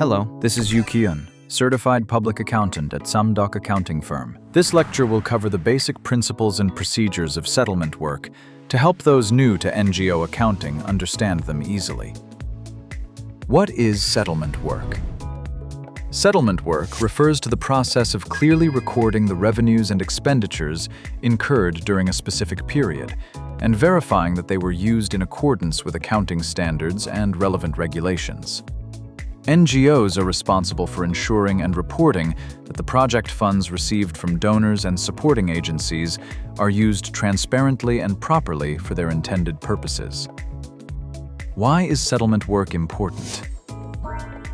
Hello, this is Yu Kyun, certified public accountant at Samdok accounting firm. This lecture will cover the basic principles and procedures of settlement work to help those new to NGO accounting understand them easily. What is settlement work? Settlement work refers to the process of clearly recording the revenues and expenditures incurred during a specific period and verifying that they were used in accordance with accounting standards and relevant regulations. NGOs are responsible for ensuring and reporting that the project funds received from donors and supporting agencies are used transparently and properly for their intended purposes. Why is settlement work important?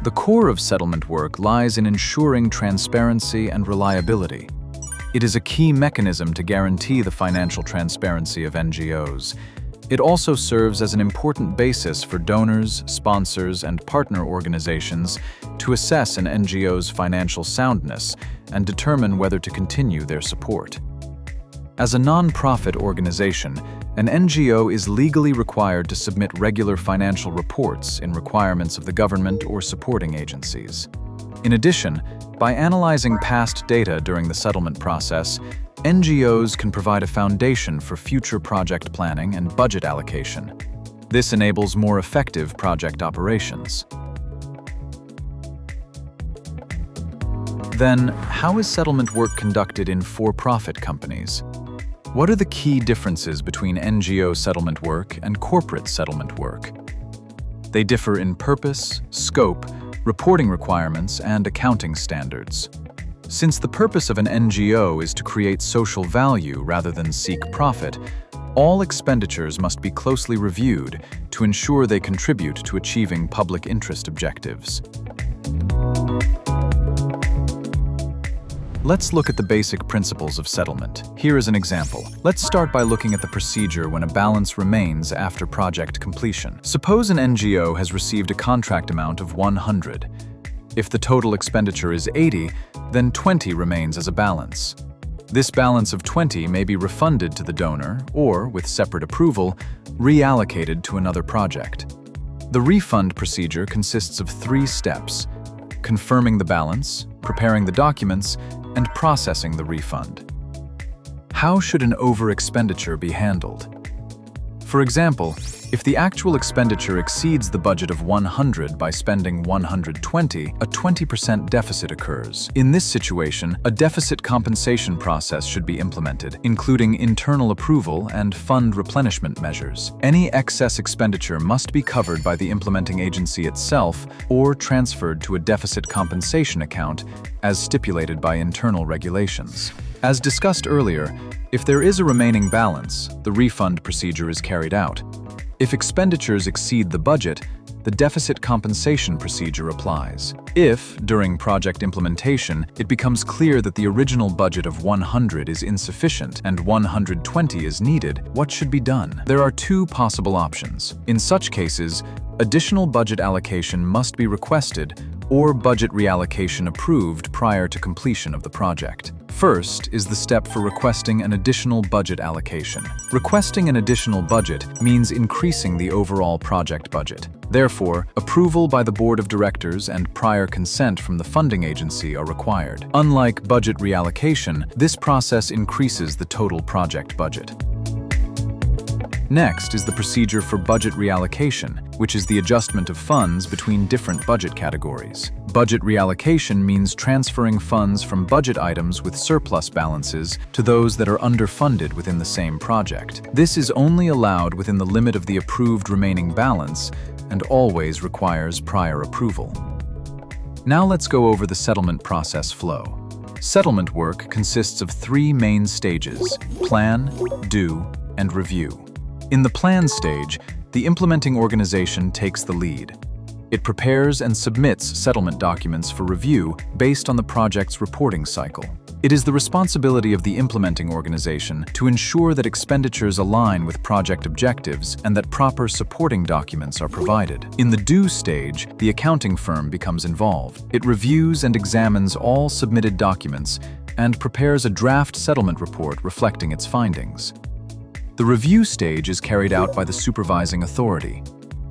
The core of settlement work lies in ensuring transparency and reliability. It is a key mechanism to guarantee the financial transparency of NGOs. It also serves as an important basis for donors, sponsors, and partner organizations to assess an NGO's financial soundness and determine whether to continue their support. As a non-profit organization, an NGO is legally required to submit regular financial reports in requirements of the government or supporting agencies. In addition, by analyzing past data during the settlement process, NGOs can provide a foundation for future project planning and budget allocation. This enables more effective project operations. Then, how is settlement work conducted in for-profit companies? What are the key differences between NGO settlement work and corporate settlement work? They differ in purpose, scope, reporting requirements, and accounting standards. Since the purpose of an NGO is to create social value rather than seek profit, all expenditures must be closely reviewed to ensure they contribute to achieving public interest objectives. Let's look at the basic principles of settlement. Here is an example. Let's start by looking at the procedure when a balance remains after project completion. Suppose an NGO has received a contract amount of 100. If the total expenditure is 80, then 20 remains as a balance. This balance of 20 may be refunded to the donor or, with separate approval, reallocated to another project. The refund procedure consists of 3 steps: confirming the balance, preparing the documents, and processing the refund. How should an over-expenditure be handled? For example, if the actual expenditure exceeds the budget of 100 by spending 120, a 20% deficit occurs. In this situation, a deficit compensation process should be implemented, including internal approval and fund replenishment measures. Any excess expenditure must be covered by the implementing agency itself or transferred to a deficit compensation account as stipulated by internal regulations. As discussed earlier, if there is a remaining balance, the refund procedure is carried out. If expenditures exceed the budget, the deficit compensation procedure applies. If, during project implementation, it becomes clear that the original budget of 100 is insufficient and 120 is needed, what should be done? There are 2 possible options. In such cases, additional budget allocation must be requested or budget reallocation approved prior to completion of the project. First is the step for requesting an additional budget allocation. Requesting an additional budget means increasing the overall project budget. Therefore, approval by the board of directors and prior consent from the funding agency are required. Unlike budget reallocation, this process increases the total project budget. Next is the procedure for budget reallocation, which is the adjustment of funds between different budget categories. Budget reallocation means transferring funds from budget items with surplus balances to those that are underfunded within the same project. This is only allowed within the limit of the approved remaining balance and always requires prior approval. Now let's go over the settlement process flow. Settlement work consists of 3 main stages: plan, do, and review. In the plan stage, the implementing organization takes the lead. It prepares and submits settlement documents for review based on the project's reporting cycle. It is the responsibility of the implementing organization to ensure that expenditures align with project objectives and that proper supporting documents are provided. In the do stage, the accounting firm becomes involved. It reviews and examines all submitted documents and prepares a draft settlement report reflecting its findings. The review stage is carried out by the supervising authority.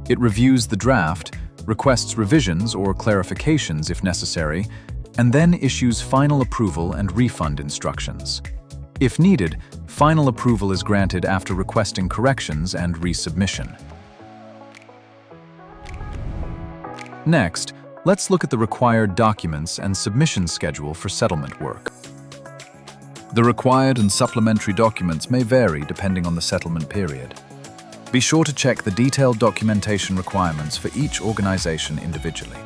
It reviews the draft, requests revisions or clarifications if necessary, and then issues final approval and refund instructions. If needed, final approval is granted after requesting corrections and resubmission. Next, let's look at the required documents and submission schedule for settlement work. The required and supplementary documents may vary depending on the settlement period. Be sure to check the detailed documentation requirements for each organization individually.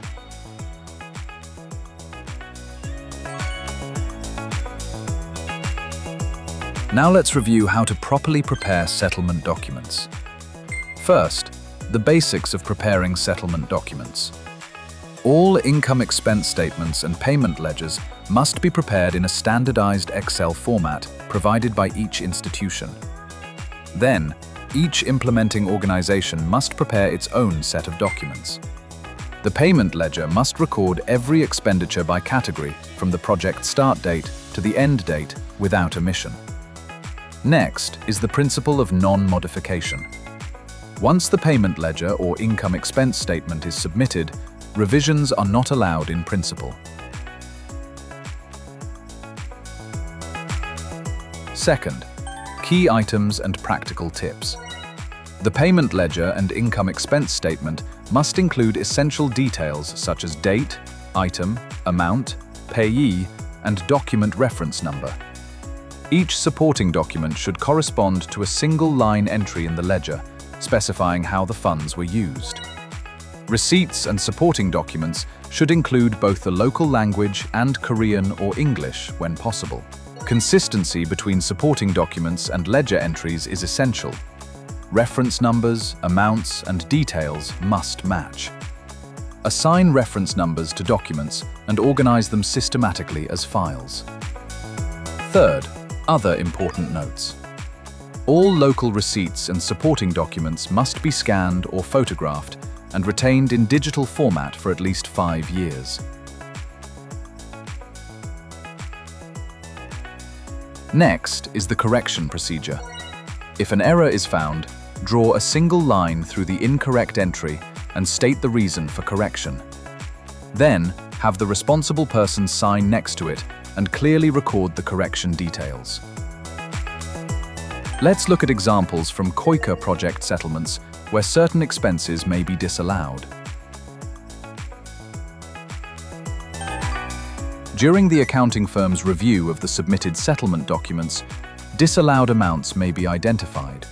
Now let's review how to properly prepare settlement documents. First, the basics of preparing settlement documents. All income-expense statements and payment ledgers must be prepared in a standardized Excel format provided by each institution. Then, each implementing organization must prepare its own set of documents. The payment ledger must record every expenditure by category from the project start date to the end date without omission. Next is the principle of non-modification. Once the payment ledger or income-expense statement is submitted, revisions are not allowed in principle. Second, key items and practical tips. The payment ledger and income-expense statement must include essential details such as date, item, amount, payee, and document reference number. Each supporting document should correspond to a single line entry in the ledger, specifying how the funds were used. Receipts and supporting documents should include both the local language and Korean or English when possible. Consistency between supporting documents and ledger entries is essential. Reference numbers, amounts, and details must match. Assign reference numbers to documents and organize them systematically as files. Third, other important notes. All local receipts and supporting documents must be scanned or photographed and retained in digital format for at least 5 years. Next is the correction procedure. If an error is found, draw a single line through the incorrect entry and state the reason for correction. Then, have the responsible person sign next to it and clearly record the correction details. Let's look at examples from KOICA project settlements where certain expenses may be disallowed. During the accounting firm's review of the submitted settlement documents, disallowed amounts may be identified.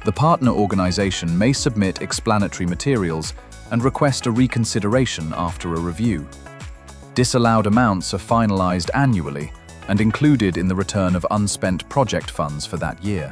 The partner organization may submit explanatory materials and request a reconsideration after a review. Disallowed amounts are finalized annually and included in the return of unspent project funds for that year.